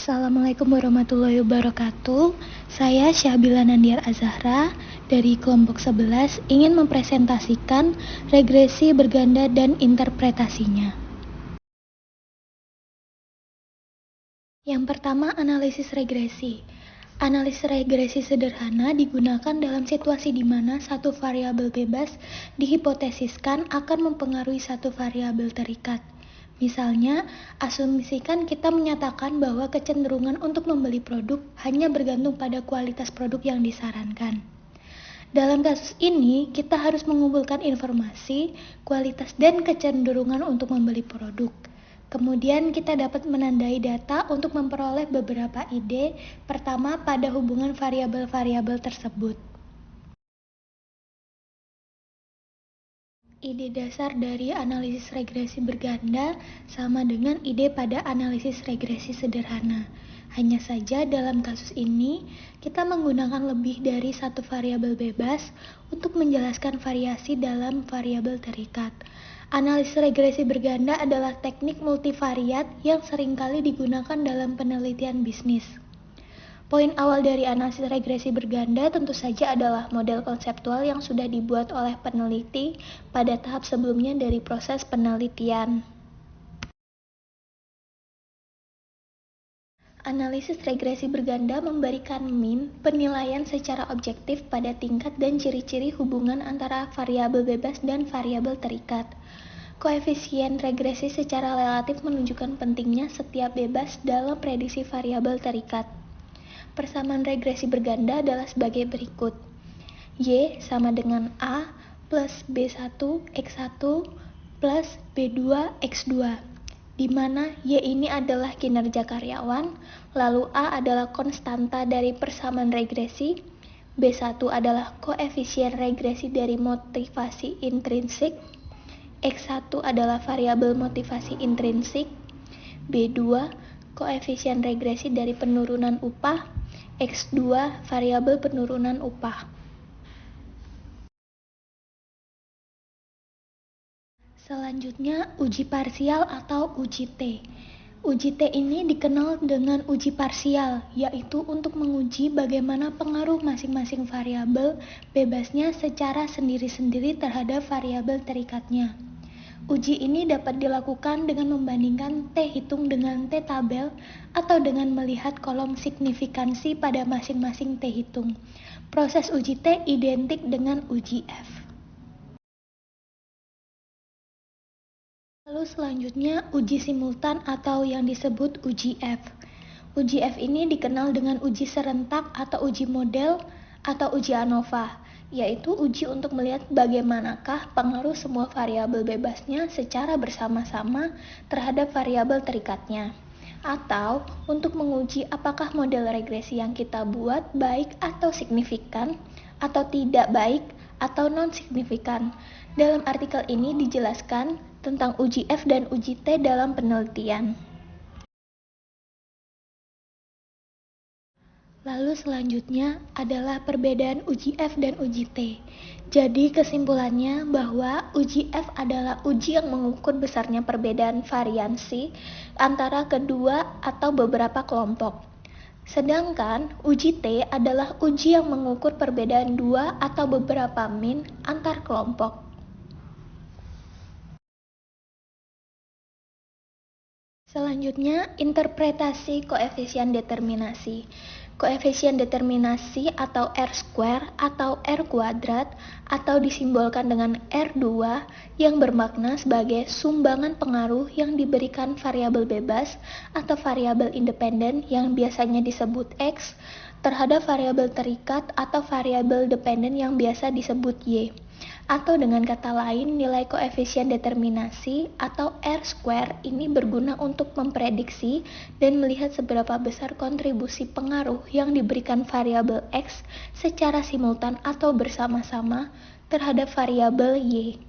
Assalamualaikum warahmatullahi wabarakatuh. Saya Syahbila Nandiar Azahra dari kelompok 11 ingin mempresentasikan regresi berganda dan interpretasinya. Yang pertama, analisis regresi. Analisis regresi sederhana digunakan dalam situasi di mana satu variabel bebas dihipotesiskan akan mempengaruhi satu variabel terikat. Misalnya, asumsikan kita menyatakan bahwa kecenderungan untuk membeli produk hanya bergantung pada kualitas produk yang disarankan. Dalam kasus ini, kita harus mengumpulkan informasi, kualitas, dan kecenderungan untuk membeli produk. Kemudian kita dapat menandai data untuk memperoleh beberapa ide, pertama pada hubungan variabel-variabel tersebut. Ide dasar dari analisis regresi berganda sama dengan ide pada analisis regresi sederhana. Hanya saja dalam kasus ini, kita menggunakan lebih dari satu variabel bebas untuk menjelaskan variasi dalam variabel terikat. Analisis regresi berganda adalah teknik multivariat yang seringkali digunakan dalam penelitian bisnis. Poin awal dari analisis regresi berganda tentu saja adalah model konseptual yang sudah dibuat oleh peneliti pada tahap sebelumnya dari proses penelitian. Analisis regresi berganda memberikan mean, penilaian secara objektif pada tingkat dan ciri-ciri hubungan antara variabel bebas dan variabel terikat. Koefisien regresi secara relatif menunjukkan pentingnya setiap bebas dalam prediksi variabel terikat. Persamaan regresi berganda adalah sebagai berikut. Y sama dengan A plus B1 X1 plus B2 X2, di mana Y ini adalah kinerja karyawan, lalu A adalah konstanta dari persamaan regresi, B1 adalah koefisien regresi dari motivasi intrinsik, X1 adalah variabel motivasi intrinsik, B2 koefisien regresi dari penurunan upah, X2 variabel penurunan upah. Selanjutnya, uji parsial atau uji T. Uji T ini dikenal dengan uji parsial, yaitu untuk menguji bagaimana pengaruh masing-masing variabel bebasnya secara sendiri-sendiri terhadap variabel terikatnya. Uji ini dapat dilakukan dengan membandingkan T hitung dengan T tabel atau dengan melihat kolom signifikansi pada masing-masing T hitung. Proses uji T identik dengan uji F. Lalu selanjutnya uji simultan atau yang disebut uji F. Uji F ini dikenal dengan uji serentak atau uji model atau uji ANOVA, yaitu uji untuk melihat bagaimanakah pengaruh semua variabel bebasnya secara bersama-sama terhadap variabel terikatnya, atau untuk menguji apakah model regresi yang kita buat baik atau signifikan, atau tidak baik atau non-signifikan. Dalam artikel ini dijelaskan tentang uji F dan uji T dalam penelitian. Lalu selanjutnya adalah perbedaan uji F dan uji T. Jadi kesimpulannya bahwa uji F adalah uji yang mengukur besarnya perbedaan variansi antara kedua atau beberapa kelompok. Sedangkan uji T adalah uji yang mengukur perbedaan dua atau beberapa mean antar kelompok. Selanjutnya, interpretasi koefisien determinasi. Koefisien determinasi atau R² atau R kuadrat atau disimbolkan dengan R2 yang bermakna sebagai sumbangan pengaruh yang diberikan variabel bebas atau variabel independen yang biasanya disebut X terhadap variabel terikat atau variabel dependen yang biasa disebut Y. Atau dengan kata lain, nilai koefisien determinasi atau R² ini berguna untuk memprediksi dan melihat seberapa besar kontribusi pengaruh yang diberikan variabel X secara simultan atau bersama-sama terhadap variabel Y.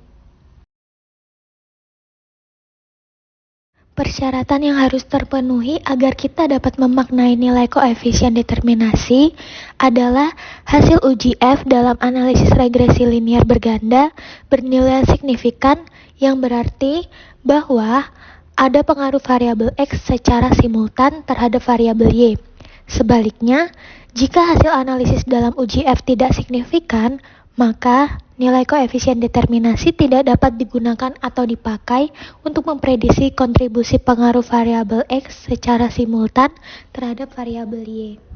Persyaratan yang harus terpenuhi agar kita dapat memaknai nilai koefisien determinasi adalah hasil uji F dalam analisis regresi linier berganda bernilai signifikan, yang berarti bahwa ada pengaruh variabel X secara simultan terhadap variabel Y. Sebaliknya, jika hasil analisis dalam uji F tidak signifikan, maka nilai koefisien determinasi tidak dapat digunakan atau dipakai untuk memprediksi kontribusi pengaruh variabel X secara simultan terhadap variabel Y.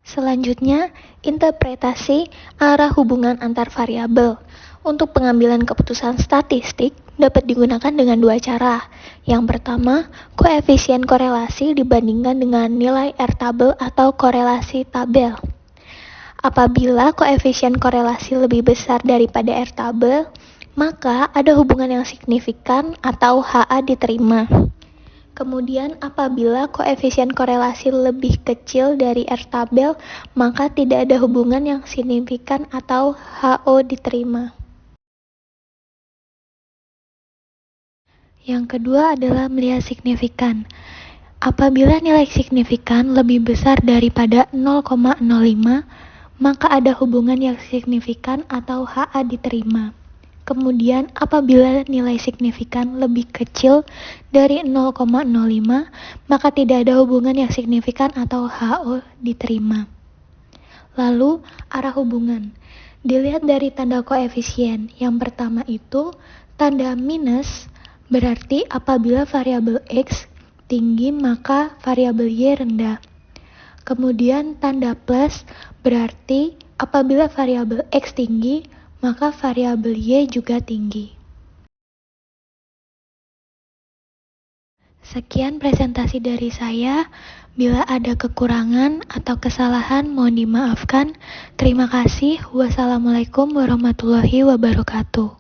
Selanjutnya, interpretasi arah hubungan antar variabel. Untuk pengambilan keputusan statistik dapat digunakan dengan dua cara. Yang pertama, koefisien korelasi dibandingkan dengan nilai R tabel atau korelasi tabel. Apabila koefisien korelasi lebih besar daripada R tabel, maka ada hubungan yang signifikan atau HA diterima. Kemudian apabila koefisien korelasi lebih kecil dari R tabel, maka tidak ada hubungan yang signifikan atau HO diterima. Yang kedua adalah melihat signifikan. Apabila nilai signifikan lebih besar daripada 0,05, maka ada hubungan yang signifikan atau HA diterima. Kemudian apabila nilai signifikan lebih kecil dari 0,05, maka tidak ada hubungan yang signifikan atau HO diterima. Lalu arah hubungan. Dilihat dari tanda koefisien. Yang pertama itu tanda minus, berarti apabila variabel X tinggi maka variabel Y rendah. Kemudian tanda plus, berarti apabila variabel X tinggi maka variabel Y juga tinggi. Sekian presentasi dari saya. Bila ada kekurangan atau kesalahan mohon dimaafkan. Terima kasih. Wassalamualaikum warahmatullahi wabarakatuh.